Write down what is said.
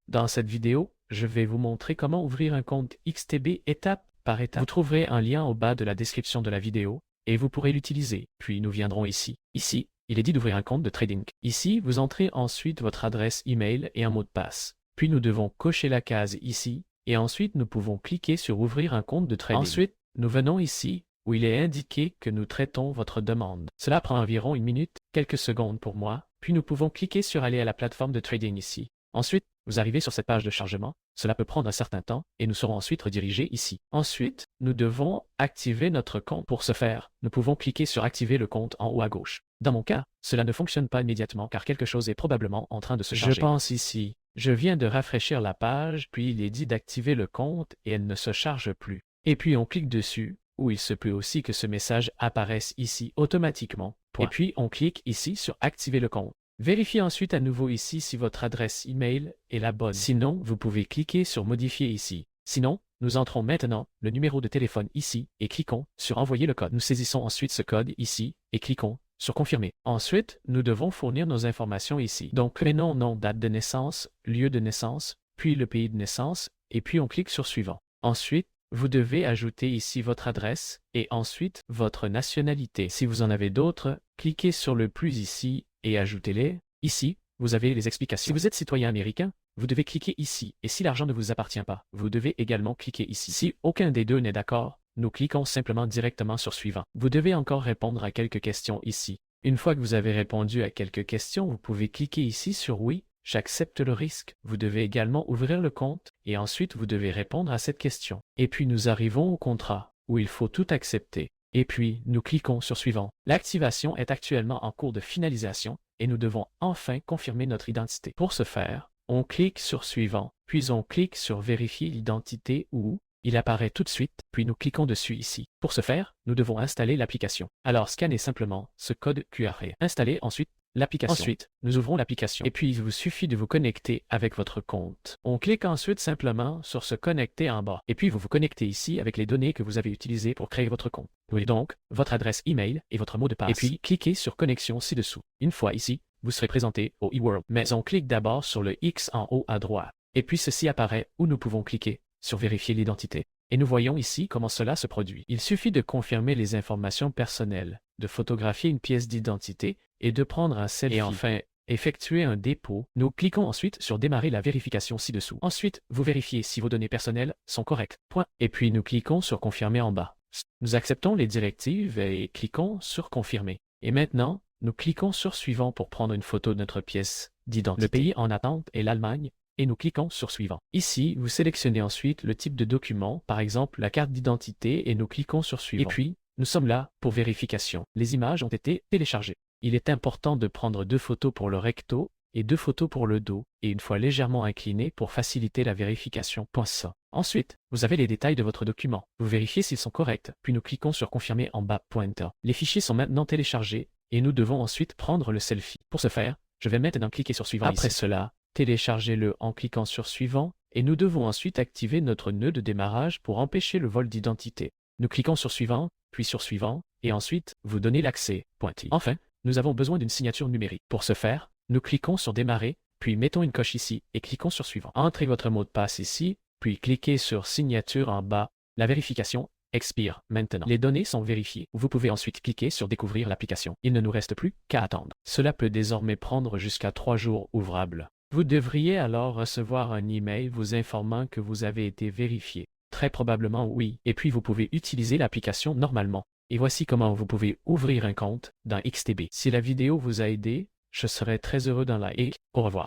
Dans cette vidéo, je vais vous montrer comment ouvrir un compte XTB étape par étape. Vous trouverez un lien au bas de la description de la vidéo et vous pourrez l'utiliser. Puis nous viendrons ici. Ici, il est dit d'ouvrir un compte de trading. Ici, vous entrez ensuite votre adresse email et un mot de passe. Puis nous devons cocher la case ici et ensuite nous pouvons cliquer sur ouvrir un compte de trading. Ensuite, nous venons ici où il est indiqué que nous traitons votre demande. Cela prend environ 1 minute, quelques secondes pour moi, puis nous pouvons cliquer sur aller à la plateforme de trading ici. Ensuite, vous arrivez sur cette page de chargement, cela peut prendre un certain temps et nous serons ensuite redirigés ici. Ensuite, nous devons activer notre compte. Pour ce faire, nous pouvons cliquer sur activer le compte en haut à gauche. Dans mon cas, cela ne fonctionne pas immédiatement car quelque chose est probablement en train de se charger. Je pense ici. Je viens de rafraîchir la page, puis il est dit d'activer le compte et elle ne se charge plus. Et puis on clique dessus, ou il se peut aussi que ce message apparaisse ici automatiquement. Et puis on clique ici sur activer le compte. Vérifiez ensuite à nouveau ici si votre adresse email est la bonne. Sinon, vous pouvez cliquer sur modifier ici. Sinon, nous entrons maintenant le numéro de téléphone ici et cliquons sur envoyer le code. Nous saisissons ensuite ce code ici et cliquons sur confirmer. Ensuite, nous devons fournir nos informations ici. Donc prénom, nom, date de naissance, lieu de naissance, puis le pays de naissance et puis on clique sur suivant. Ensuite, vous devez ajouter ici votre adresse et ensuite votre nationalité. Si vous en avez d'autres, cliquez sur le plus ici et ajoutez-les. Ici, vous avez les explications. Si vous êtes citoyen américain, vous devez cliquer ici. Et si l'argent ne vous appartient pas, vous devez également cliquer ici. Si aucun des deux n'est d'accord, nous cliquons simplement directement sur suivant. Vous devez encore répondre à quelques questions ici. Une fois que vous avez répondu à quelques questions, vous pouvez cliquer ici sur oui. J'accepte le risque. Vous devez également ouvrir le compte et ensuite vous devez répondre à cette question. Et puis nous arrivons au contrat où il faut tout accepter. Et puis nous cliquons sur suivant. L'activation est actuellement en cours de finalisation et nous devons enfin confirmer notre identité. Pour ce faire, on clique sur suivant, puis on clique sur vérifier l'identité où il apparaît tout de suite, puis nous cliquons dessus ici. Pour ce faire, nous devons installer l'application. Alors scannez simplement ce code QR. Installez ensuite l'application. Ensuite, nous ouvrons l'application. Et puis, il vous suffit de vous connecter avec votre compte. On clique ensuite simplement sur se connecter en bas. Et puis, vous vous connectez ici avec les données que vous avez utilisées pour créer votre compte. Vous avez donc votre adresse email et votre mot de passe. Et puis, cliquez sur connexion ci-dessous. Une fois ici, vous serez présenté au eWorld. Mais on clique d'abord sur le X en haut à droite. Et puis, ceci apparaît où nous pouvons cliquer sur vérifier l'identité. Et nous voyons ici comment cela se produit. Il suffit de confirmer les informations personnelles, de photographier une pièce d'identité et de prendre un selfie. Et enfin, effectuer un dépôt. Nous cliquons ensuite sur démarrer la vérification ci-dessous. Ensuite, vous vérifiez si vos données personnelles sont correctes. Point. Et puis nous cliquons sur confirmer en bas. Nous acceptons les directives et cliquons sur confirmer. Et maintenant, nous cliquons sur suivant pour prendre une photo de notre pièce d'identité. Le pays en attente est l'Allemagne. Et nous cliquons sur suivant. Ici, vous sélectionnez ensuite le type de document, par exemple la carte d'identité, et nous cliquons sur suivant. Et puis, nous sommes là pour vérification. Les images ont été téléchargées. Il est important de prendre 2 photos pour le recto et 2 photos pour le dos, et une fois légèrement incliné pour faciliter la vérification. Ça. Ensuite, vous avez les détails de votre document. Vous vérifiez s'ils sont corrects, puis nous cliquons sur confirmer en bas. Les fichiers sont maintenant téléchargés, et nous devons ensuite prendre le selfie. Pour ce faire, je vais maintenant cliquer sur suivant. Après cela, téléchargez-le en cliquant sur suivant et nous devons ensuite activer notre nœud de démarrage pour empêcher le vol d'identité. Nous cliquons sur suivant, puis sur suivant et ensuite vous donnez l'accès. Enfin, nous avons besoin d'une signature numérique. Pour ce faire, nous cliquons sur démarrer, puis mettons une coche ici et cliquons sur suivant. Entrez votre mot de passe ici, puis cliquez sur signature en bas. La vérification expire maintenant. Les données sont vérifiées. Vous pouvez ensuite cliquer sur découvrir l'application. Il ne nous reste plus qu'à attendre. Cela peut désormais prendre jusqu'à 3 jours ouvrables. Vous devriez alors recevoir un email vous informant que vous avez été vérifié. Très probablement oui. Et puis vous pouvez utiliser l'application normalement. Et voici comment vous pouvez ouvrir un compte dans XTB. Si la vidéo vous a aidé, je serais très heureux d'en liker. Au revoir.